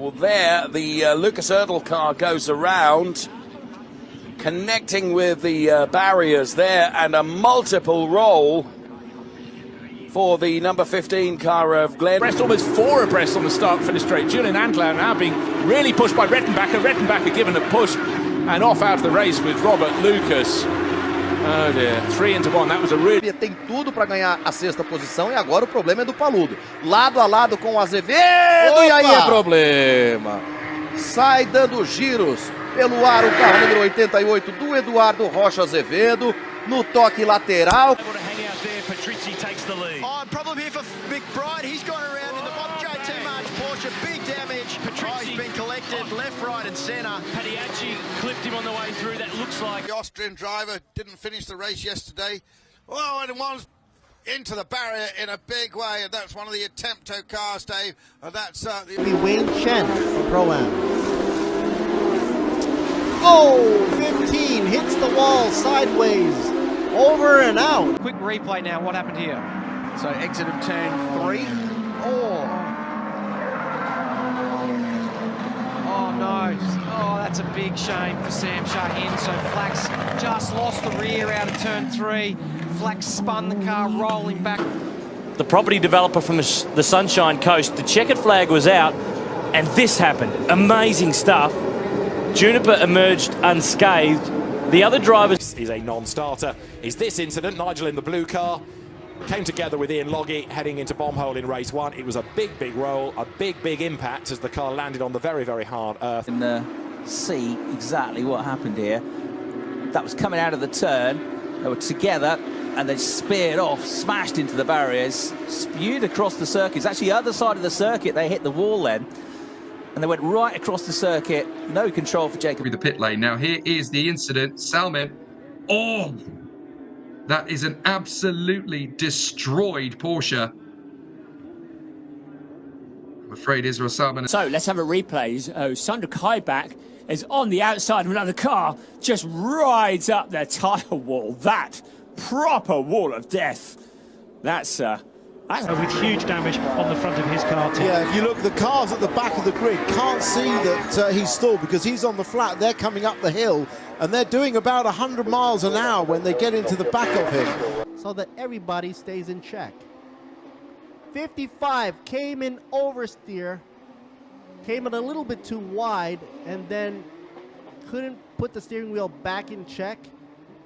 Well, there, the Lucas Erdl car goes around, connecting with the barriers there, and a multiple roll for the number 15 car of Glenn. Brest almost 4 abreast on the start-finish straight. Julian Andlau now being really pushed by Rettenbacher. Rettenbacher given a push and off out of the race with Robert Lucas. Oh dear, 3 into 1, that was a really... Tem tudo para ganhar a 6ª posição e agora o problema é do Paludo. Lado a lado com o Azevedo. E aí é problema. Sai dando giros pelo ar o carro número 88 do Eduardo Rocha Azevedo no toque lateral. Oh, problem here for McBride. He's gone around in the bottom JT March Porsche. Big damage. He's been collected left, right and centre. Padiacci clipped him on the way through. That looks like... The Austrian driver didn't finish the race yesterday. Oh, and one's into the barrier in a big way. And that's one of the Attempto cars, Dave. That's the Wayne Chen for Pro-Am. Oh, 15 hits the wall sideways. Over and out. Quick replay now. What happened here? So exit of turn 3. Oh no. Oh, that's a big shame for Sam Shaheen. So Flax just lost the rear out of turn 3. Flax spun the car rolling back. The property developer from the Sunshine Coast, the checkered flag was out, and this happened. Amazing stuff. Juniper emerged unscathed. The other drivers... is a non-starter. Is this incident? Nigel in the blue car came together with Ian Logie heading into Bombhole in race 1. It was a big roll, a big impact as the car landed on the very hard earth. And see exactly what happened here. That was coming out of the turn. They were together and they speared off, smashed into the barriers, spewed across the circuit. It's actually the other side of the circuit. They hit the wall then. And they went right across the circuit. No control for Jacob. With the pit lane. Now here is the incident. Salmon. Oh! That is an absolutely destroyed Porsche. I'm afraid Israel Salmon... So let's have a replay. Sandra Kaibach is on the outside of another car, just rides up their tyre wall. That proper wall of death. That's... with huge damage on the front of his car too. Yeah, if you look, the cars at the back of the grid can't see that he's stalled because he's on the flat. They're coming up the hill and they're doing about 100 miles an hour when they get into the back of him. So that everybody stays in check. 55 came in oversteer, came in a little bit too wide and then couldn't put the steering wheel back in check.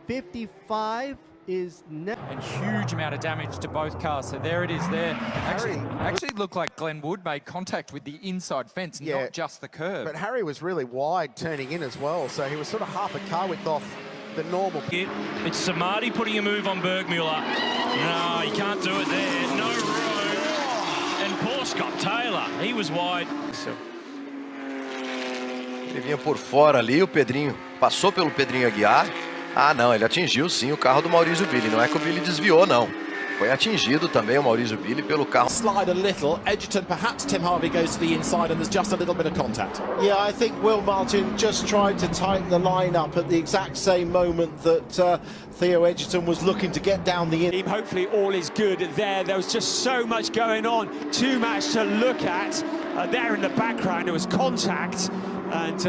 55 is and huge amount of damage to both cars. So there it is there. Actually looked like Glenn Wood made contact with the inside fence, not just the curb. But Harry was really wide turning in as well, so he was sort of half a car width off the normal. It's Samadhi putting a move on Bergmuller. No, he can't do it there. No room. And poor Scott Taylor, he was wide. Ele vinha por fora ali, o Pedrinho passou pelo Pedrinho Aguiar. Ah, não, ele atingiu sim o carro do Maurizio Billy. Não é que o Billy desviou, não. Foi atingido também o Maurizio Billy pelo carro. Slide a little. Edgerton, perhaps Tim Harvey goes to the inside and there's just a little bit of contact. Yeah, I think Will Martin just tried to tighten the line up at the exact same moment that Theo Edgerton was looking to get down the in. Hopefully all is good there. There was just so much going on. Too much to look at. There in the background, there was contact. And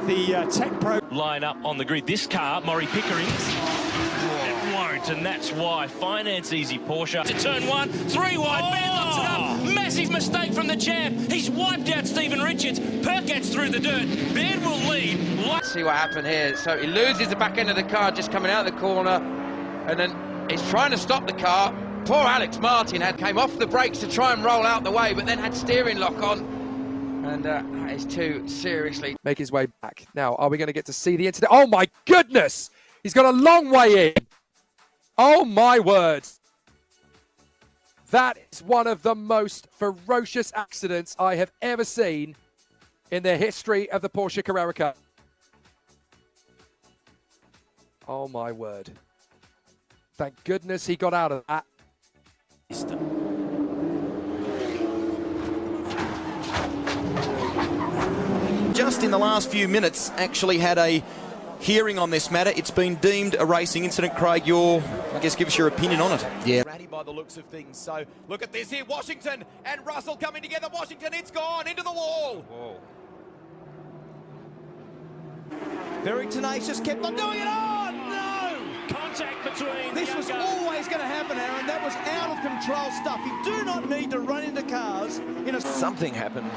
the Tech Pro line up on the grid. This car, Maury Pickering's, it won't, and that's why. Finance easy Porsche. To turn 1, 3 wide, Baird locks it up. Massive mistake from the champ. He's wiped out Stephen Richards. Perk gets through the dirt. Baird will lead. Let's see what happened here. So he loses the back end of the car just coming out of the corner, and then he's trying to stop the car. Poor Alex Martin came off the brakes to try and roll out the way, but then had steering lock on. And that is too seriously. Make his way back. Now, are we going to get to see the incident? Oh, my goodness! He's got a long way in. Oh, my word. That is one of the most ferocious accidents I have ever seen in the history of the Porsche Carrera Cup. Oh, my word. Thank goodness he got out of that. Just in the last few minutes, actually had a hearing on this matter. It's been deemed a racing incident. Craig, I guess give us your opinion on it. Yeah. by the looks of things. So look at this here, Washington and Russell coming together. Washington, it's gone into the wall. Whoa. Very tenacious, kept on doing it. Oh, no! Contact between. This was always going to happen, Aaron. That was out of control stuff. You do not need to run into cars in a... Something happened.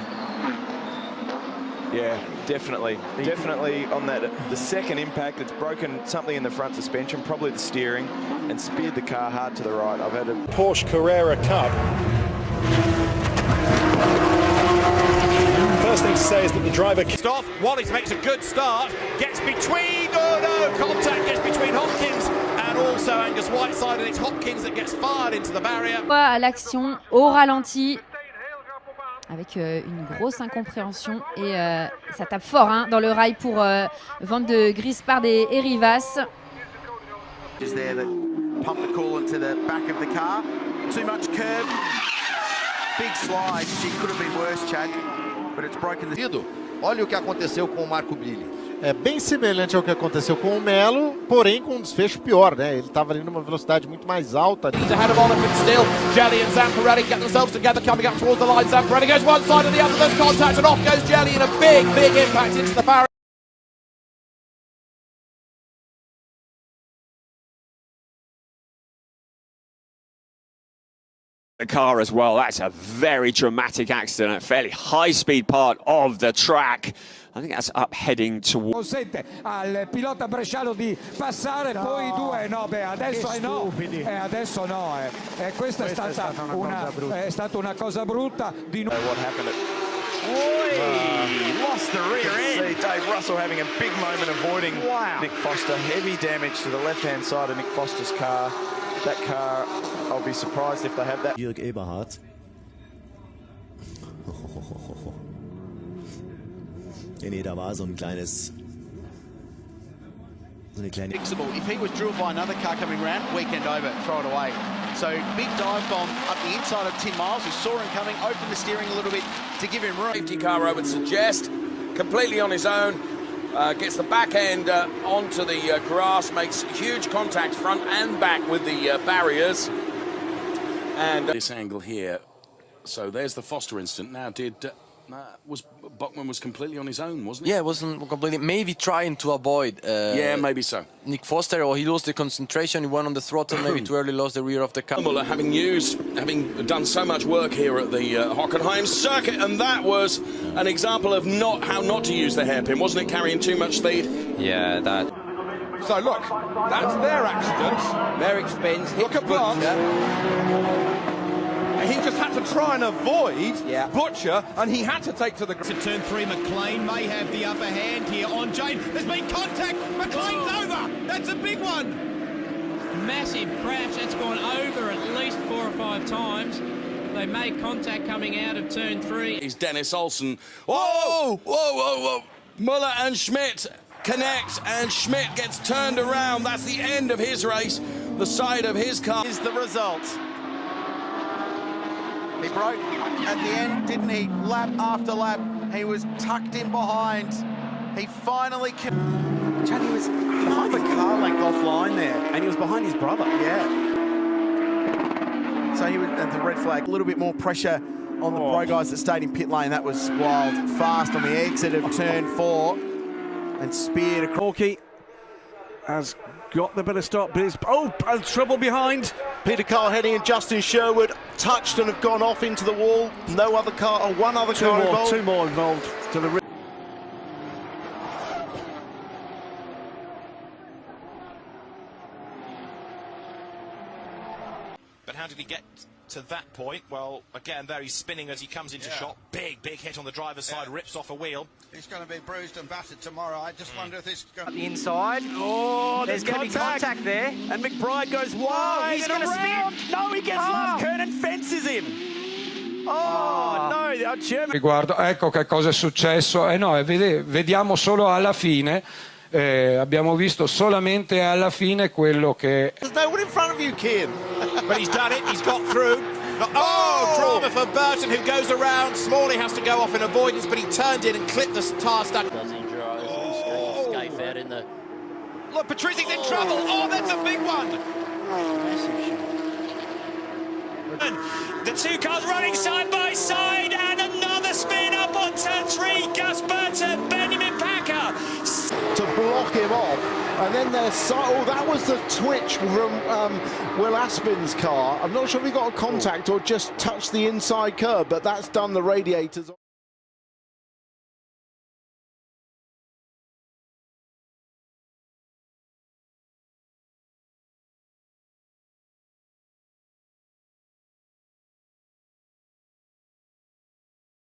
Yeah, definitely. Definitely on that, the second impact, it's broken something in the front suspension, probably the steering, and speared the car hard to the right. I've had a Porsche Carrera Cup. First thing to say is that the driver... Off. Wallace makes a good start, gets between, oh no, contact gets between Hopkins and also Angus Whiteside, and it's Hopkins that gets fired into the barrier. À l'action au ralenti, avec une grosse incompréhension, et ça tape fort hein, dans le rail pour Van de Grispard et Rivas. Is there that pump the coolant to the back of the car. Too much curb. Big slide. It could have been worse, Chad, but it's broken the... Olha o que aconteceu com o Marco Billy. É bem semelhante ao que aconteceu com o Melo, porém com um desfecho pior, né? Ele estava ali numa velocidade muito mais alta. He's ahead of Oliver still. Jelly and Zamparelli get themselves together, coming up towards the line. Zamparelli goes one side and the other. There's contact, and off goes Jelly in a big, big impact into the barrier. The car as well. That's a very dramatic accident, a fairly high-speed part of the track. I think that's up heading towards... Consente al pilota bresciano di passare, no. Poi due, no, beh, adesso no, adesso no, questa è stata una cosa brutta. Di what happened at... lost the rear end. See Dave Russell having a big moment avoiding Nick Foster. Heavy damage to the left-hand side of Nick Foster's car. That car, I'll be surprised if they have that. Jörg Eberhardt. Nee, da war so ein kleines... So eine kleine... If he was drilled by another car coming round, weekend over, throw it away. So big dive bomb up the inside of Tim Miles, who saw him coming, opened the steering a little bit to give him room. Safety car, I would suggest, completely on his own. Gets the back end onto the grass, makes huge contact front and back with the barriers. And this angle here, so there's the Foster incident. Now, Bachmann was completely on his own, wasn't he? Yeah, it wasn't completely. Maybe trying to avoid. Yeah, maybe so. Nick Foster, or he lost the concentration. He went on the throttle. Maybe too early, lost the rear of the car. Muller, having done so much work here at the Hockenheim circuit, and that was an example of how not to use the hairpin, wasn't it? Carrying too much speed. Yeah, that. So look, that's their accident. Merrick spins. Look at Plant. He just had to try and avoid Butcher, and he had to take to the... To turn 3, McLean may have the upper hand here on Jane. There's been contact. McLean's over. That's a big one. Massive crash. That's gone over at least 4 or 5 times. They made contact coming out of turn 3. Is Dennis Olsen. Whoa! Whoa, whoa, whoa! Muller and Schmidt connect, and Schmidt gets turned around. That's the end of his race. The side of his car is the result. He broke at the end, didn't he? Lap after lap, he was tucked in behind. He finally... Chad, he was half a car length offline there. And he was behind his brother. Yeah. So he was at the red flag. A little bit more pressure on the pro guys that stayed in pit lane. That was wild. Fast on the exit of turn 4. And speared across. Corky has got the better stop, but it's trouble behind. Peter Carl Henning and Justin Sherwood touched and have gone off into the wall. No other car, or one other car involved. Two more involved to the... But how did he get to that point? Well, again, there he's spinning as he comes into shot. Big hit on the driver's side, rips off a wheel. He's going to be bruised and battered tomorrow. I just wonder if this is going to... The inside. Oh, there's going to be contact there. And McBride goes wide. He's going to spin. No, he gets left. Kernan fences him. Oh, no, German... Riguardo, ecco che cosa è successo. No, vediamo solo alla fine. Abbiamo visto solamente alla fine quello che... There's no one in front of you, Kim. But he's done it, he's got through. Drama for Burton, who goes around. Smalley has to go off in avoidance, but he turned in and clipped the tar stuck. Look, Patrici's in trouble. Oh, that's a big one. The two cars running side by side, and another spin up on turn 3. Gus Burton, Benjamin Packer. To block him off, and then there's that was the twitch from Will Aspin's car. I'm not sure if he got a contact or just touched the inside curb, but that's done the radiators.